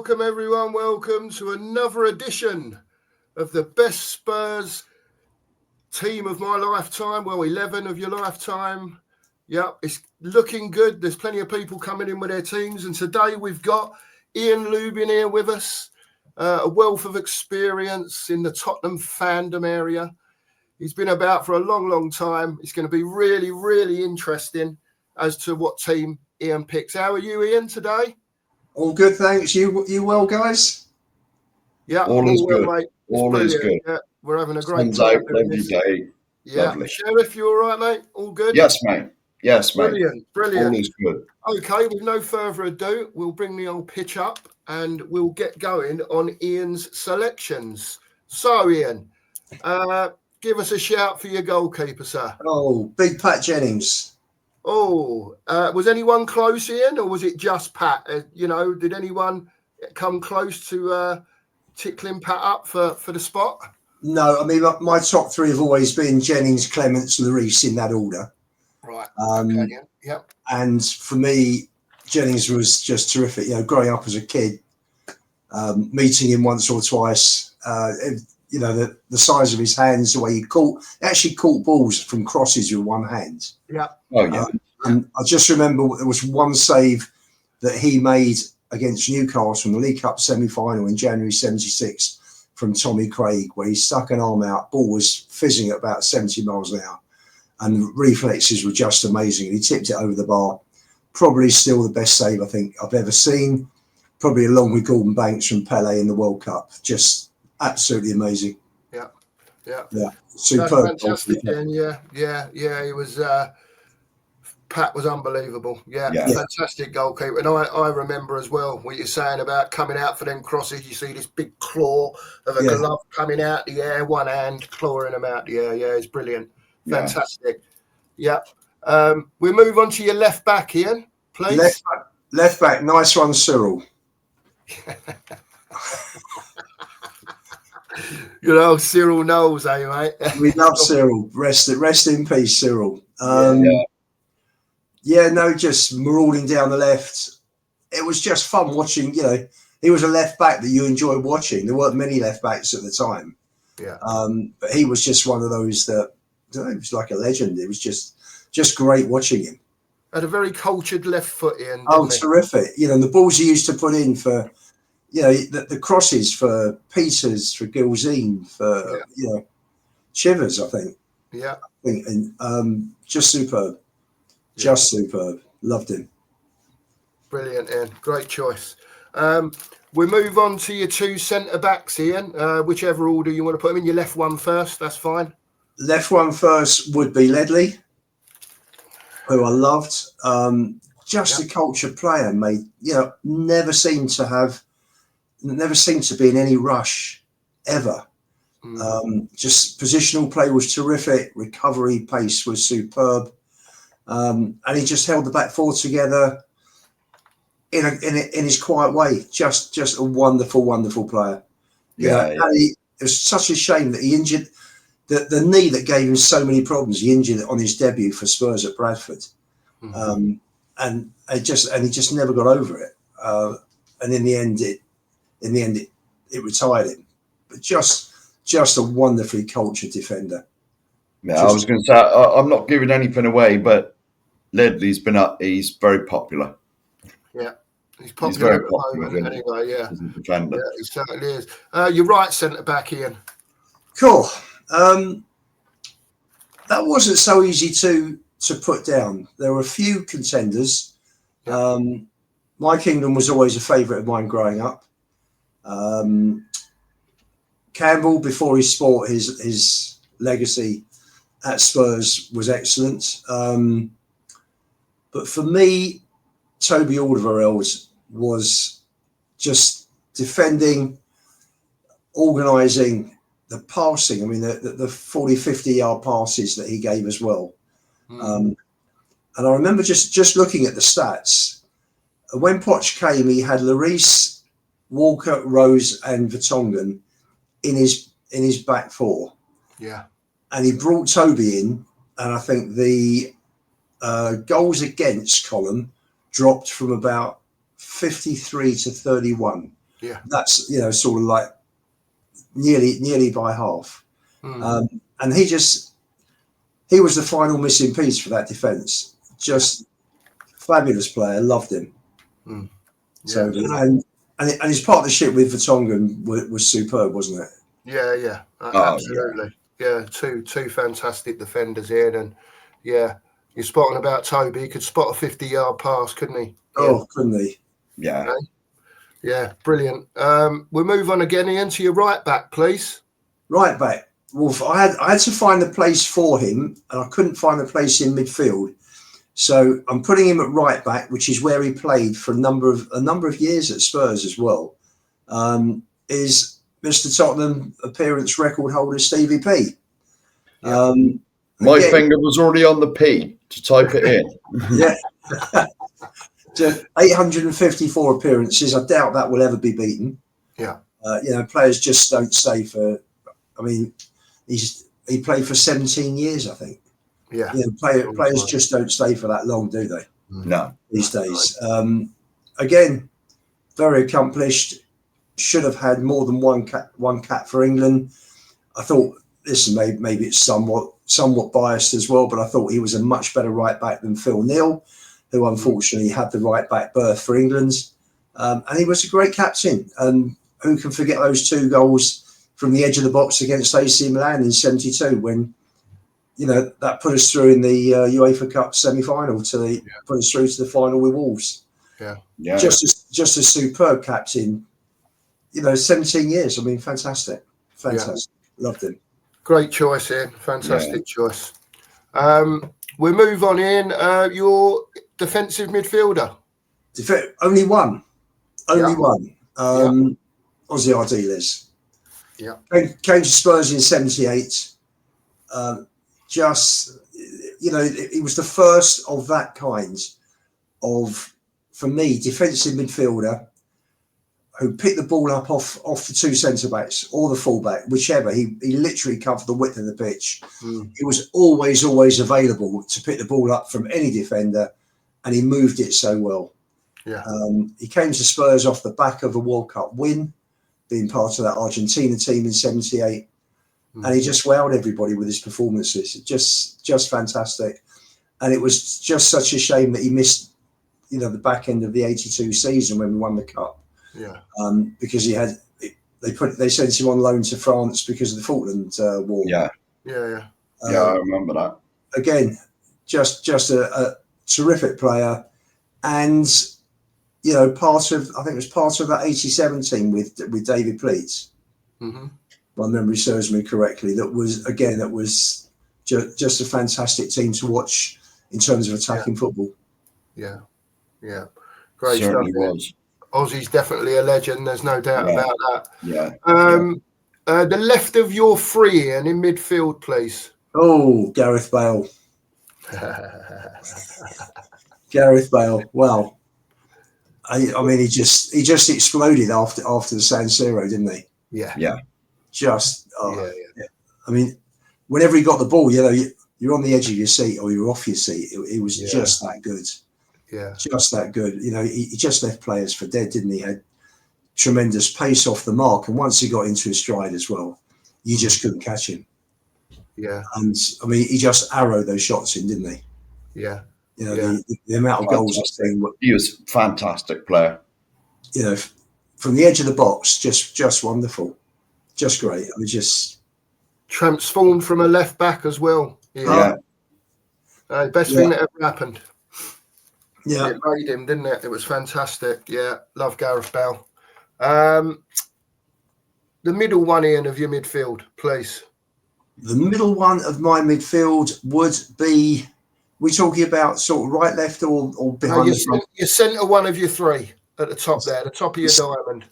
welcome everyone. Welcome to another edition of the best Spurs team of my lifetime. Well, 11 of your lifetime. Yep, it's looking good. There's plenty of people coming in with their teams. And today we've got Ian Lubin here with us, a wealth of experience in the Tottenham fandom area. He's been about for a long, long time. It's going to be really, really interesting as to what team Ian picks. How are you, Ian, today? All good, thanks. You well, guys? Yeah, all is good. Mate. All is good. Yeah, we're having a great Sun's time. out, lovely day. Yeah, Lovely. Sheriff, you all right, mate? All good? Yes, mate. Yes, mate. Brilliant. All is good. Okay, with no further ado, we'll bring the old pitch up and we'll get going on Ian's selections. So, Ian, give us a shout for your goalkeeper, sir. Oh, big Pat Jennings. Oh, was anyone close, Ian, or was it just Pat? Did anyone come close to tickling Pat up for the spot? No, I mean, my top three have always been Jennings, Clements, Lloris in that order. Right. Okay, yep. And for me, Jennings was just terrific. You know, growing up as a kid, meeting him once or twice, the size of his hands, the way he actually caught balls from crosses with one hand. Yeah. Oh, yeah. And I just remember there was one save that he made against Newcastle in the League Cup semi-final in January '76 from Tommy Craig, where he stuck an arm out, ball was fizzing at about 70 miles an hour, and the reflexes were just amazing. He tipped it over the bar. Probably still the best save I think I've ever seen, probably along with Gordon Banks from Pele in the World Cup. Just absolutely amazing. Yeah. Superb. Fantastic. Yeah. It was. Pat was unbelievable. Yeah. Fantastic goalkeeper. And I remember as well what you're saying about coming out for them crosses. You see this big claw of a glove coming out the air, one hand clawing them out the air. Yeah, it's brilliant. Fantastic. Yeah. We move on to your left back, Ian, please. Left back, nice one, Cyril. Cyril knows, mate? We love Cyril. Rest in peace, Cyril. Just marauding down the left. It was just fun watching. He was a left back that you enjoyed watching. There weren't many left backs at the time. Yeah. But he was just one of those that, he was like a legend. It was just great watching him. Had a very cultured left foot, Ian. Terrific. The balls he used to put in for, the crosses for Peters, for Gilzine, for, Chivers, I think. Yeah. And just superb. Just superb. Loved him. Brilliant, Ian. Great choice. We move on to your two centre-backs, Ian. Whichever order you want to put them in. Your left one first, that's fine. Left one first would be Ledley, who I loved. Just a cultured player, mate. Never seemed to be in any rush, ever. Just positional play was terrific. Recovery pace was superb. And he just held the back four together in his quiet way. Just a wonderful, wonderful player. It was such a shame that he injured the knee that gave him so many problems. He injured it on his debut for Spurs at Bradford, and he just never got over it. And in the end, it retired him. But just a wonderfully cultured defender. Yeah, I was going to say I'm not giving anything away, but Ledley's been up. He's very popular. Yeah, he's popular at the moment. Anyway, yeah, he certainly is. Your right centre back, Ian. Cool. That wasn't so easy to put down. There were a few contenders. My Kingdom was always a favourite of mine growing up. Campbell, before he sport his legacy at Spurs, was excellent. But for me, Toby Alderweireld was just defending, organising, the passing. I mean, the 40, 50-yard passes that he gave as well. And I remember just looking at the stats. When Poch came, he had Lloris, Walker, Rose and Vertonghen in his back four. Yeah. And he brought Toby in, and I think the goals against column dropped from about 53 to 31. Yeah. That's, you know, sort of like nearly by half. And he was the final missing piece for that defence. Just fabulous player, loved him. Yeah. And his partnership with Vertonghen was superb, wasn't it? Yeah. Absolutely. Yeah. Two fantastic defenders in, and yeah, you're spotting about Toby. He could spot a 50-yard pass, couldn't he? Oh, couldn't he? Yeah. Okay. Yeah, brilliant. We'll move on again, Ian, to your right back, please. Right back. Wolf, I had to find a place for him, and I couldn't find a place in midfield. So I'm putting him at right back, which is where he played for a number of years at Spurs as well. Is Mr. Tottenham appearance record holder Stevie P. My finger was already on the P to type it in. Yeah. 854 appearances. I doubt that will ever be beaten. Yeah. You know, players just don't stay for. I mean, he played for 17 years, I think. Yeah. You know, players just don't stay for that long, do they? No. These days. Again, very accomplished. Should have had more than one cap for England. I thought, listen, maybe it's somewhat biased as well, but I thought he was a much better right back than Phil Neal, who unfortunately had the right back berth for England. And he was a great captain. And who can forget those 2 goals from the edge of the box against AC Milan in '72, when, you know, that put us through in the UEFA Cup semi-final put us through to the final with Wolves. Yeah. Just a superb captain. You know, 17 years. I mean, fantastic. Loved him. Great choice, Ian. Fantastic choice. We'll move on, Ian. Your defensive midfielder. Only one. Ozzy Ardiles. Yeah. Came to Spurs in '78. Just, you know, he was the first of that kind of, for me, defensive midfielder who picked the ball up off the 2 centre-backs or the full-back, whichever. He literally covered the width of the pitch. He was always available to pick the ball up from any defender, and he moved it so well. Yeah. He came to Spurs off the back of a World Cup win, being part of that Argentina team in '78. And he just wowed everybody with his performances. Just fantastic. And it was just such a shame that he missed, you know, the back end of the '82 season when we won the cup. Yeah. Because they sent him on loan to France because of the Falkland War. Yeah. I remember that. Again, just a terrific player, and, you know, I think it was part of that '87 team with David Pleats. My memory serves me correctly. That was just a fantastic team to watch in terms of attacking football. Yeah. Great Certainly stuff. Was. Ozzy's definitely a legend. There's no doubt about that. Yeah. The left of your 3, Ian, in midfield, please. Oh, Gareth Bale. Gareth Bale. Well, I mean, he just exploded after the San Siro, didn't he? Yeah. I mean, whenever he got the ball, you know, you're on the edge of your seat or you're off your seat. It was just that good. Yeah. Just that good. You know, he just left players for dead, didn't he? Had tremendous pace off the mark. And once he got into his stride as well, you just couldn't catch him. Yeah. And I mean, he just arrowed those shots in, didn't he? Yeah. You know, the amount of goals he's seen. He was a fantastic player. You know, from the edge of the box, just wonderful. Just great. I mean, just transformed from a left back as well. Best thing that ever happened. Yeah. It made him, didn't it? It was fantastic. Yeah. Love Gareth Bale. The middle one, Ian, of your midfield, please. The middle one of my midfield would be, we're talking about sort of right, left, or behind the front? Your centre one of your 3 at the top there, the top of your diamond.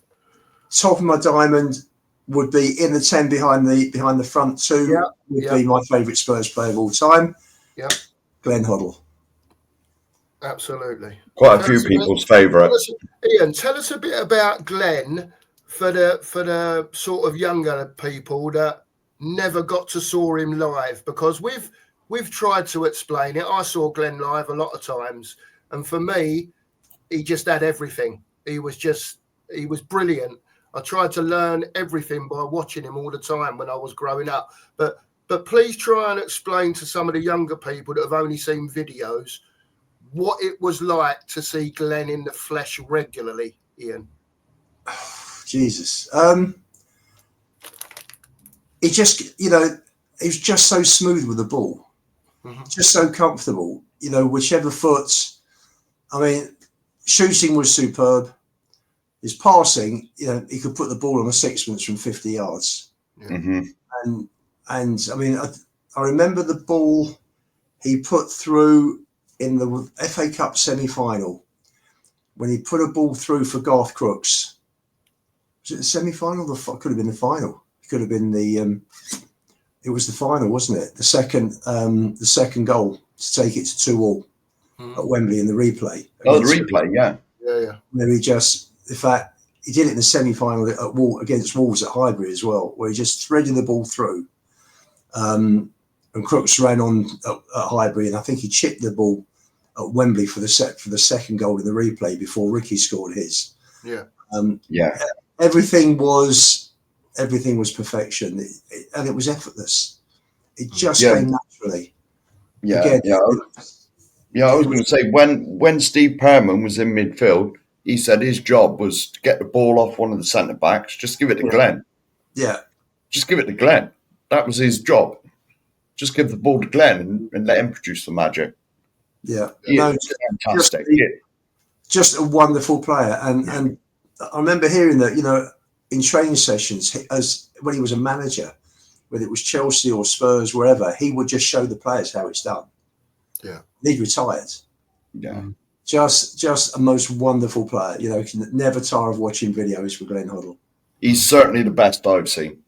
Top of my diamond would be in the 10 behind the front 2 would be my favourite Spurs player of all time. Yeah. Glenn Hoddle. Absolutely. Quite a few people's favourite. Ian, tell us a bit about Glenn for the sort of younger people that never got to saw him live, because we've tried to explain it. I saw Glenn live a lot of times, and for me, he just had everything. He was just he was brilliant. I tried to learn everything by watching him all the time when I was growing up. But please try and explain to some of the younger people that have only seen videos what it was like to see Glenn in the flesh regularly, Ian. Jesus. He just, he was just so smooth with the ball, just so comfortable, whichever foot. I mean, shooting was superb. His passing, he could put the ball on a sixpence from 50 yards. Yeah. And I mean, I remember the ball he put through in the FA Cup semi-final when he put a ball through for Garth Crooks. Was it the semi-final? Could have been the final. It could have been it was the final, wasn't it? The second goal to take it to 2-2 at Wembley in the replay. Oh, the replay, yeah. Yeah. Maybe in fact, he did it in the semi-final against Wolves at Highbury as well, where he just threaded the ball through. And Crooks ran on at Highbury, and I think he chipped the ball at Wembley for the second goal in the replay before Ricky scored his. Yeah. Everything was perfection, and it was effortless. It just came naturally. Yeah. Again, I was going to say when Steve Pearman was in midfield, he said his job was to get the ball off one of the centre backs, just give it to Glenn. Yeah. Just give it to Glenn. That was his job. Just give the ball to Glenn and let him produce the magic. Yeah. Fantastic. Just a wonderful player. And I remember hearing that, in training sessions, as when he was a manager, whether it was Chelsea or Spurs, wherever, he would just show the players how it's done. Yeah. He'd retired. Yeah. Just a most wonderful player. Can never tire of watching videos with Glenn Hoddle. He's certainly the best I've seen.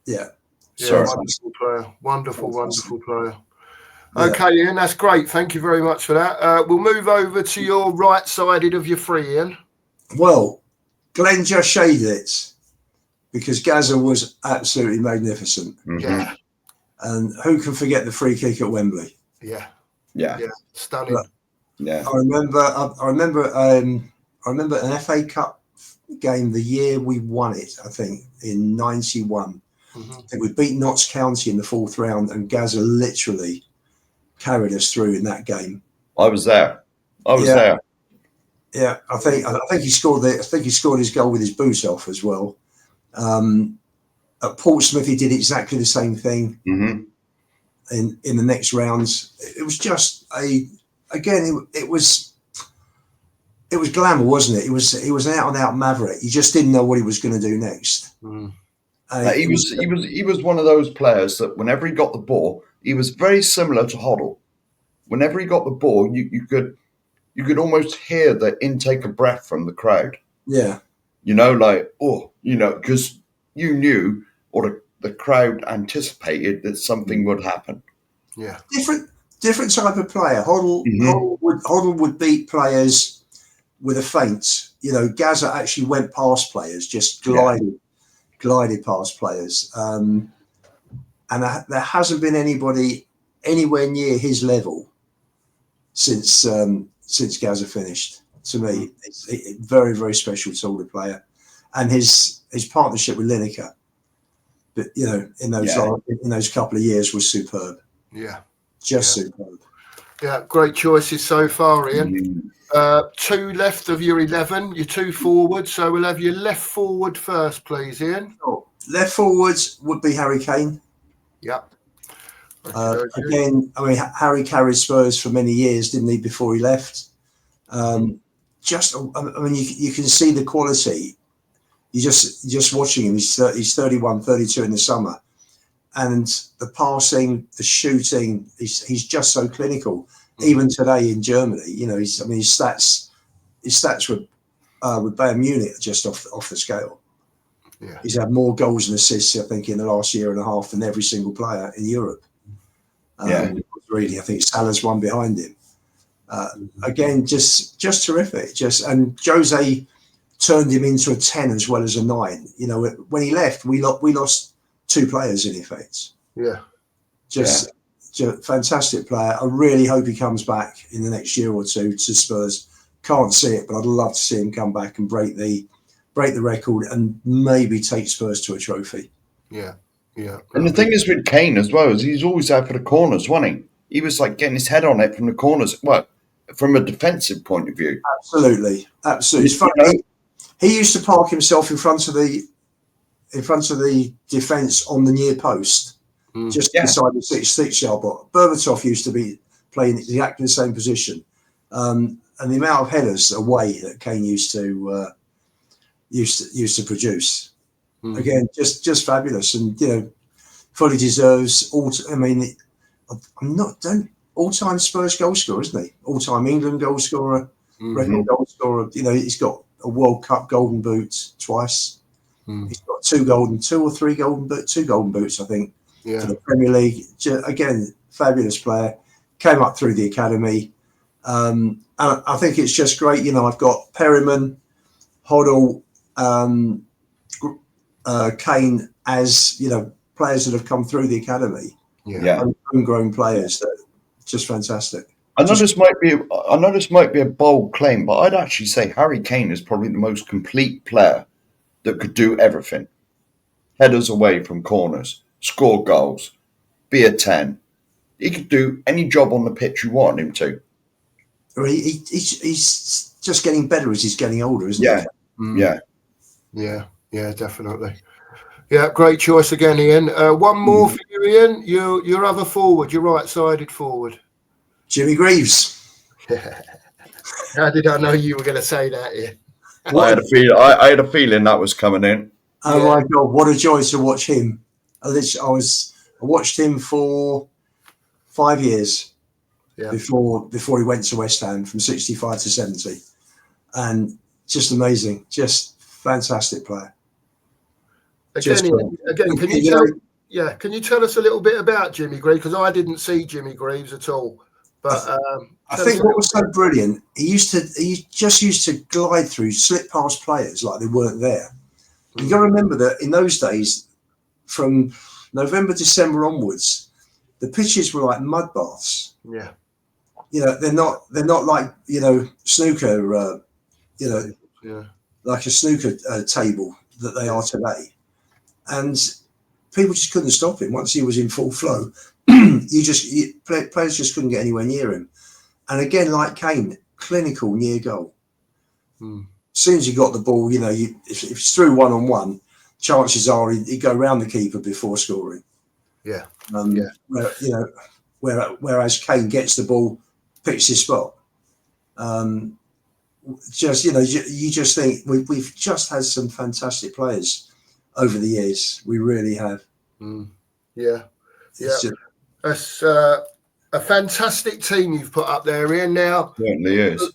Yeah. Wonderful player. Wonderful player. Okay, Ian, that's great. Thank you very much for that. We'll move over to your right-sided of your three, Ian. Well, Glenn just shaded it because Gazza was absolutely magnificent. Yeah. And who can forget the free kick at Wembley? Yeah. Stunning. But Yeah. I remember an FA Cup game the year we won it, I think, in 91. I think we beat Notts County in the fourth round, and Gazza literally carried us through in that game. I was there. There. Yeah, I think he scored his goal with his boot off as well. At Portsmouth, he did exactly the same thing. In the next rounds, it was just it was glamour, wasn't it? He was an out and out maverick. You just didn't know what he was going to do next. He was one of those players that whenever he got the ball, he was very similar to Hoddle. Whenever he got the ball, you could almost hear the intake of breath from the crowd. Yeah. Because you knew, or the crowd anticipated that something would happen. Yeah. Different type of player. Hoddle would beat players with a feint. Gazza actually went past players, just glided past players. And there hasn't been anybody anywhere near his level since Gazza finished. To me, it's a very, very special sort of player, and his partnership with Lineker, but in those couple of years was superb. Yeah, superb. Yeah, great choices so far, Ian. Two left of your 11, your two forwards. So we'll have your left forward first, please, Ian. Oh, left forwards would be Harry Kane. Yep. Again, I mean, Harry carried Spurs for many years, didn't he, before he left? You can see the quality. You just watching him. He's 31, 32 in the summer, and the passing, the shooting. He's just so clinical. Even today in Germany, his stats with Bayern Munich are just off the scale. Yeah, he's had more goals and assists, I think, in the last year and a half than every single player in Europe. Really, I think Salah's one behind him. Again, just terrific. And Jose turned him into a 10 as well as a 9. When he left, we lost two players in effect. Yeah, just fantastic player. I really hope he comes back in the next year or two to Spurs. Can't see it, but I'd love to see him come back and break the break the record, and maybe take Spurs to a trophy. Yeah, yeah. And the thing is with Kane as well is he's always out for the corners, wasn't he? He was like getting his head on it from the corners. Well, from a defensive point of view. Absolutely. It's funny. You know? He used to park himself in front of the defence on the near post, just beside the 6-yard box. Berbatov used to be playing exactly the same position, and the amount of headers away that Kane used to produce, again, just fabulous, and fully deserves all-time Spurs goal scorer, isn't he? All-time England goal scorer, record goal scorer. He's got a World Cup golden boot twice. He's got two golden boots, I think, for the Premier League. Again, fabulous player. Came up through the academy. And I think it's just great. I've got Perryman, Hoddle, Kane as, players that have come through the academy. Homegrown players. That just fantastic. I know this might be a bold claim, but I'd actually say Harry Kane is probably the most complete player that could do everything. Headers away from corners, score goals, be a 10. He could do any job on the pitch you want him to. He's just getting better as he's getting older, isn't he? Yeah, definitely. Yeah, great choice again, Ian. One more for you, Ian. Your other forward, your right-sided forward. Jimmy Greaves. How did I know you were going to say that, Ian? I had a feeling that was coming in. Oh my God! What a joy to watch him. I watched him for 5 years before he went to West Ham from 65 to 70, and just amazing, just fantastic player. Again, can you tell us a little bit about Jimmy Greaves? Because I didn't see Jimmy Greaves at all. But I think what was so brilliant, he just used to glide through, slip past players like they weren't there. You got to remember that in those days, from November, December onwards, the pitches were like mud baths. Yeah, they're not like snooker. Like a snooker table that they are today, and people just couldn't stop him once he was in full flow. Players just couldn't get anywhere near him. And again, like Kane, clinical near goal. As soon as he got the ball, if it's through 1-on-1, chances are he'd go round the keeper before scoring. Yeah. Whereas Kane gets the ball, picks his spot. You just think we've just had some fantastic players over the years. We really have. That's a fantastic team you've put up there, Ian. Now, certainly is.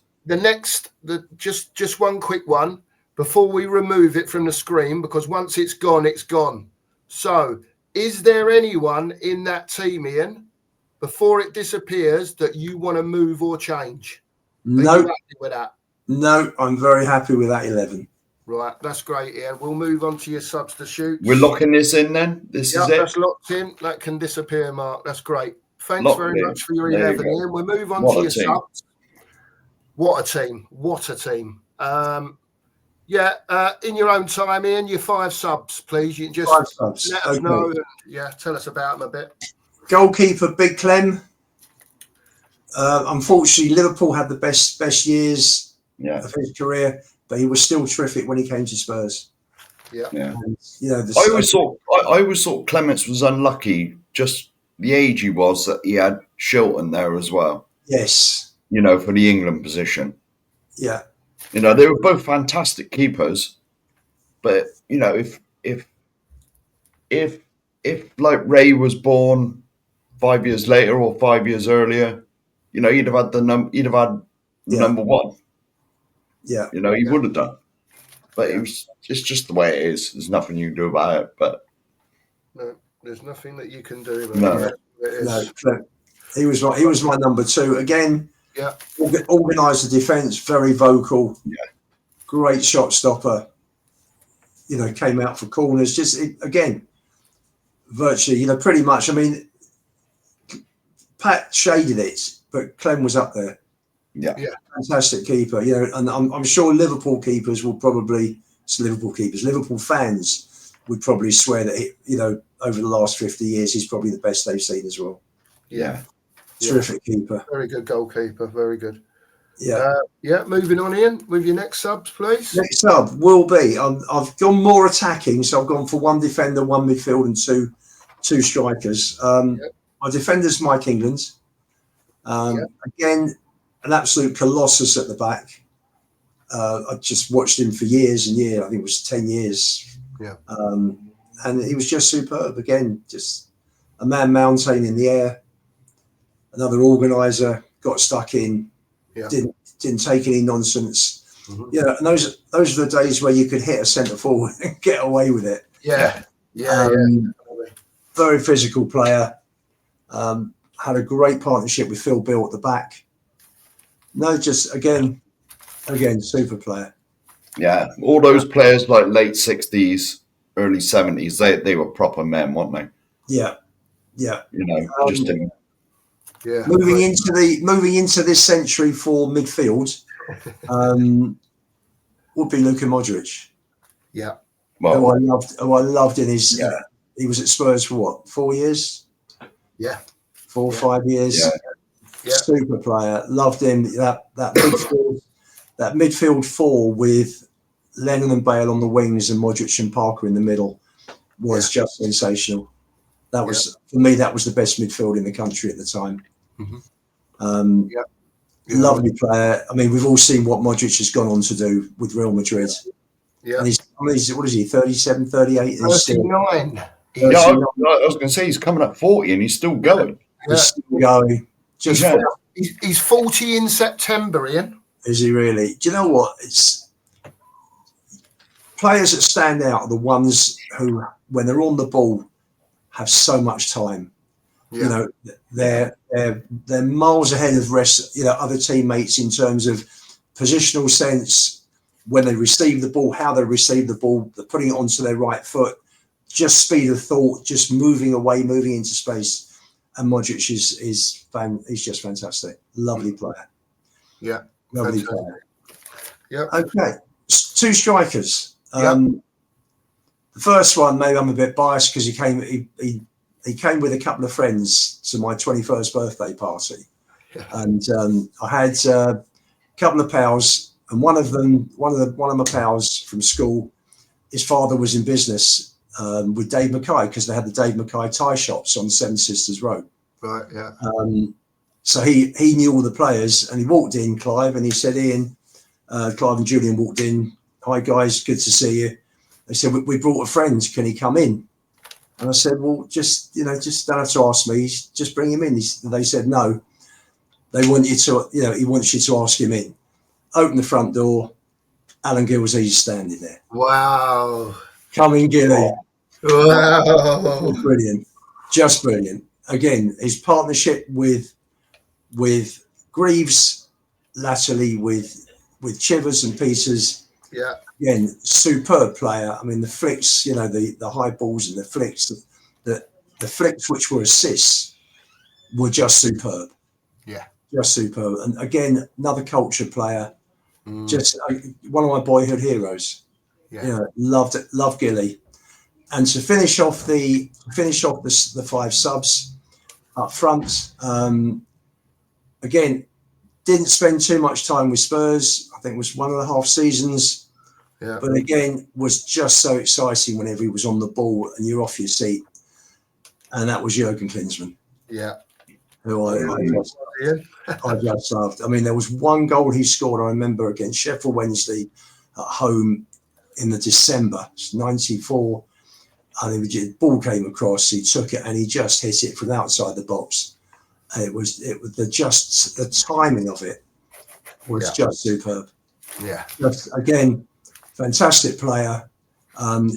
Just one quick one before we remove it from the screen, because once it's gone, it's gone. So, is there anyone in that team, Ian, before it disappears, that you want to move or change? No. Are you happy with that? No, I'm very happy with that 11. Right, that's great, Ian. We'll move on to your substitutes. We're locking this in then? This is it? That's locked in. That can disappear, Mark. That's great. Thanks very much for your 11, Ian. We'll move on to your subs. What a team. What a team. In your own time, Ian, your 5 subs, please. You can just let us know. And, tell us about them a bit. Goalkeeper, Big Clem. Unfortunately, Liverpool had the best years of his career, but he was still terrific when he came to Spurs. Yeah. And, I always thought Clements was unlucky, just the age he was, that he had Shilton there as well. Yes. For the England position. Yeah. They were both fantastic keepers, but if like Ray was born 5 years later or 5 years earlier, he'd have had number one. Yeah. He would have done. But it's just the way it is. There's nothing you can do about it. But no, there's nothing that you can do No. about He was my number 2. Again, organised the defence, very vocal. Yeah. Great shot stopper. Came out for corners. Again, virtually, pretty much. I mean, Pat shaded it, but Clem was up there. Yeah. Fantastic keeper. And I'm sure Liverpool keepers will probably Liverpool keepers. Liverpool fans would probably swear that, over the last 50 years, he's probably the best they've seen as well. Yeah. Terrific keeper. Very good goalkeeper. Very good. Yeah. Moving on, Ian, with your next subs, please. Next sub will be, I've gone more attacking, so I've gone for one defender, one midfield, and two strikers. My defender's Mike England. Again, an absolute colossus at the back. I just watched him for years and years. I think it was 10 years. Yeah. And he was just superb. Again, just a man mountain in the air. Another organizer, got stuck in. Yeah. Didn't take any nonsense. Mm-hmm. Yeah, and those are the days where you could hit a centre forward and get away with it. Yeah. Very physical player. Had a great partnership with Phil Bill at the back. No, just again, super player. Yeah, all those players like late 60s, early 70s, they were proper men, weren't they? Yeah. Just in. Yeah. Moving into this century for midfield, would be Luka Modric. Yeah. Well, who I loved in his. He was at Spurs for what, 4 years? Yeah. 4 or 5 years. Yeah. Super player. Loved him. That midfield four with Lennon and Bale on the wings and Modric and Parker in the middle was just sensational. That was for me. That was the best midfield in the country at the time. Mm-hmm. Lovely player. I mean, we've all seen what Modric has gone on to do with Real Madrid. Yeah. And he's what is he? 37, 38. 39. I was going to say he's coming up 40 and he's still going. He's still going. He's 40 in September, Ian. Is he really? Do you know what? It's players that stand out are the ones who, when they're on the ball, have so much time. Yeah. They're miles ahead of other teammates in terms of positional sense. When they receive the ball, how they receive the ball, they're putting it onto their right foot, just speed of thought, just moving away, moving into space. And Modric he's just fantastic. Lovely player. Yeah. Lovely fantastic. player. Yeah. Okay. 2 strikers. Yep. The first one, maybe I'm a bit biased because he came with a couple of friends to my 21st birthday party, and I had a couple of pals, and one of my pals from school, his father was in business with Dave Mackay because they had the Dave Mackay tie shops on Seven Sisters Road. Right. Yeah. So he knew all the players, and he walked in, Clive, and he said, Ian, Clive and Julian walked in. Hi guys, good to see you. They said, we brought a friend. Can he come in? And I said, well, just don't have to ask me. Just bring him in. They said, no. They want you to, he wants you to ask him in. Open the front door. Alan Gilsey's standing there. Wow. Coming, Gilly. Wow. Brilliant. Just brilliant. Again, his partnership with Greaves, latterly with Chivers and Peters. Yeah. Again, superb player. I mean, the flicks, the high balls and the flicks, the flicks which were assists were just superb. Yeah. Just superb. And again, another culture player. Just one of my boyhood heroes. Yeah. Loved Gilly. And to finish off the 5 subs up front, again, didn't spend too much time with Spurs. I think it was 1.5 seasons. Yeah. But again, was just so exciting whenever he was on the ball and you're off your seat. And that was Jurgen Klinsmann. Yeah. Who I just loved. I mean, there was one goal he scored, I remember, against Sheffield Wednesday at home in the December, 94. I think the ball came across, he took it and he just hit it from outside the box. And it was the timing of it was just superb. Yeah. Just, again, fantastic player.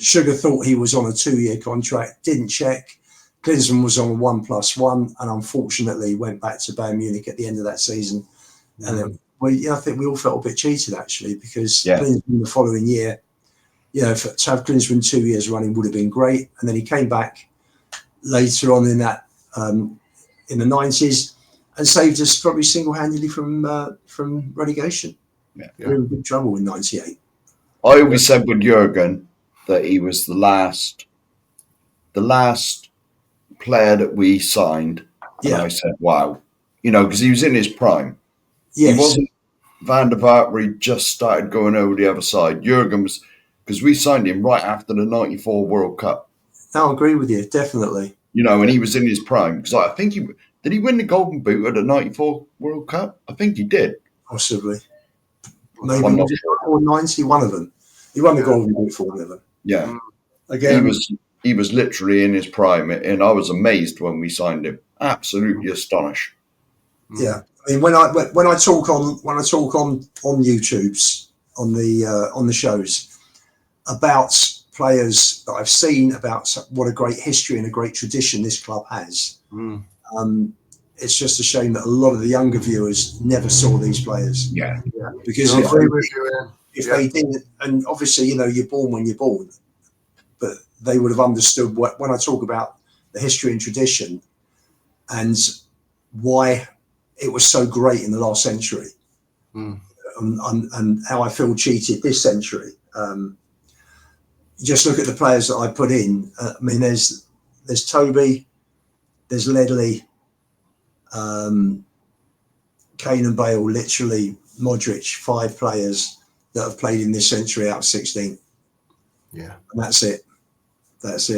Sugar thought he was on a 2-year contract, didn't check. Klinsmann was on a 1+1 and unfortunately went back to Bayern Munich at the end of that season. And then, I think we all felt a bit cheated actually because Klinsmann the following year, to have Klinsmann 2 years running would have been great. And then he came back later on in that in the 90s and saved us probably single-handedly from relegation. Yeah. We were in big trouble in 98. I always said with Jurgen that he was the last player that we signed, and I said, "Wow," because he was in his prime. Yes. He wasn't Van der Vaart where he just started going over the other side. Jurgen was, because we signed him right after the '94 World Cup. I agree with you, definitely. And he was in his prime, because I think did he win the Golden Boot at the '94 World Cup? I think he did. Possibly. Maybe I'm not sure. Or 90, one of them. He won the Golden Boot for one of them. Yeah. Again, he was literally in his prime, and I was amazed when we signed him. Absolutely astonished. Yeah. I mean, when I talk on YouTubes on the shows about players that I've seen, about what a great history and a great tradition this club has. It's just a shame that a lot of the younger viewers never saw these players. Yeah. Because if they didn't, and obviously, you're born when you're born, but they would have understood when I talk about the history and tradition and why it was so great in the last century, and how I feel cheated this century. Just look at the players that I put in. I mean, there's Toby, there's Ledley, Kane and Bale, literally Modric, 5 players that have played in this century out of 16. Yeah, and that's it. There's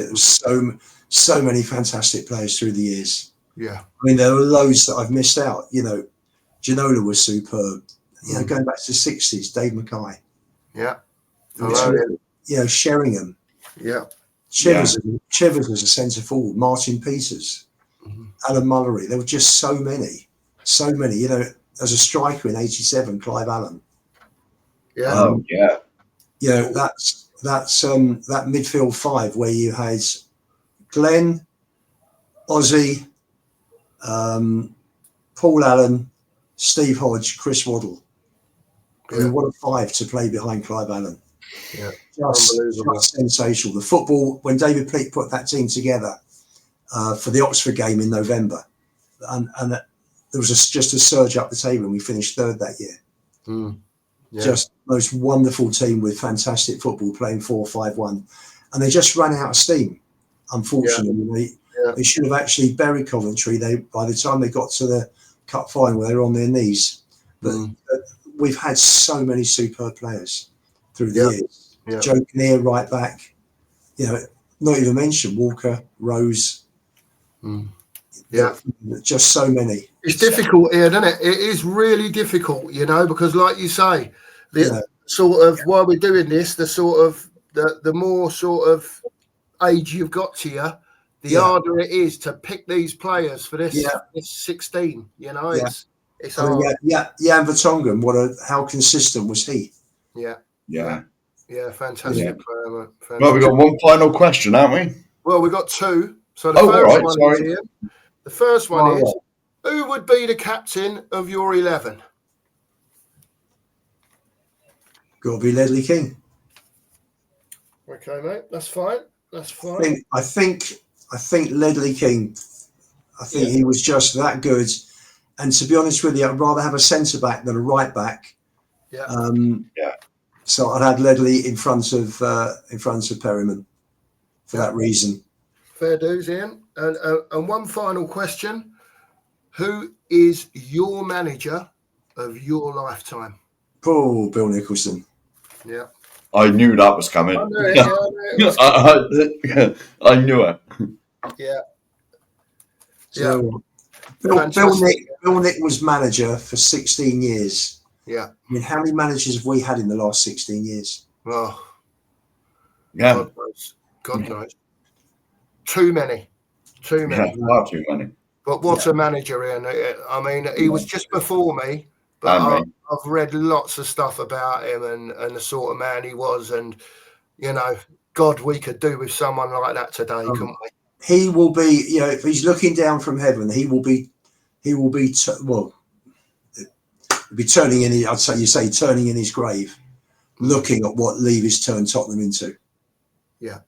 so many fantastic players through the years. Yeah, I mean, there are loads that I've missed out. Ginola was superb. Going back to the 60s, Dave Mackay. Yeah. Sheringham. Yeah. Chivers was a centre forward. Martin Peters, Alan Mullery. There were just so many. As a striker in '87, Clive Allen. Yeah. Oh yeah. That's that midfield 5 where you had Glenn, Ozzy, Paul Allen, Steve Hodge, Chris Waddle. I mean, what a 5 to play behind Clive Allen. Yeah, just sensational. The football, when David Pleat put that team together for the Oxford game in November, and there was just a surge up the table, and we finished 3rd that year. Yeah. Just most wonderful team with fantastic football, playing 4-5-1, and they just ran out of steam. Unfortunately, they should have actually buried Coventry. By the time they got to the cup final, they were on their knees. But we've had so many superb players through the years. Joe Kinnear, right back. Not even mention Walker, Rose. Just so many. It's difficult here, isn't it? It is really difficult, because like you say, the sort of while we're doing this, the sort of the more sort of age you've got to you, the harder it is to pick these players for this 16. It's hard. Jan Vertonghen, how consistent was he? Yeah, fantastic player. Well, we've got one final question, haven't we? Well, we've got 2. So the first one is here. The first one is, who would be the captain of your 11? Got to be Ledley King. Okay, mate. That's fine. I think Ledley King. I think he was just that good. And to be honest with you, I'd rather have a centre back than a right back. Yeah. So I'd have Ledley in front of Perryman for that reason. Fair dues, Ian. And one final question: who is your manager of your lifetime? Oh, Bill Nicholson. Yeah. I knew that was coming. I knew it. I knew it. Yeah. So, Bill Nick was manager for 16 years. Yeah. I mean, how many managers have we had in the last 16 years? Oh. Yeah. God knows. Too many. Yeah, far too many. But what a manager, Ian. I mean, he was just before me, but I've read lots of stuff about him and the sort of man he was. And, God, we could do with someone like that today, couldn't we? He will be, if he's looking down from heaven, he will be turning in, turning in his grave, looking at what Levy's turned Tottenham into. Yeah.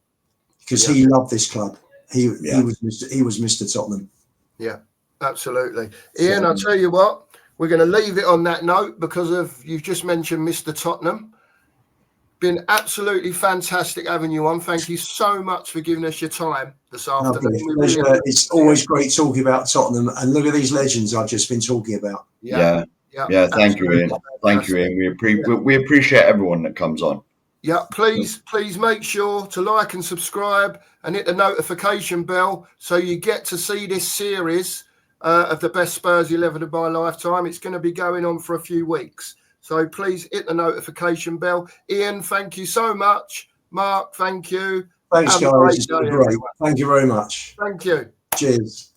Because he loved this club. He was Mr. Tottenham. Yeah, absolutely. Ian, I'll tell you what, we're going to leave it on that note because you've just mentioned Mr. Tottenham. been absolutely fantastic having you on. Thank you so much for giving us your time this afternoon. Pleasure. It's always great talking about Tottenham, and look at these legends I've just been talking about. Yeah. Thank you, Ian. Thank you, Ian. We appreciate everyone that comes on. Yeah, please make sure to like and subscribe and hit the notification bell so you get to see this series of the best Spurs 11 of my lifetime. It's going to be going on for a few weeks. So please hit the notification bell. Ian, thank you so much. Mark, thank you. Thanks, guys. It's been great. Thank you very much. Thank you. Cheers.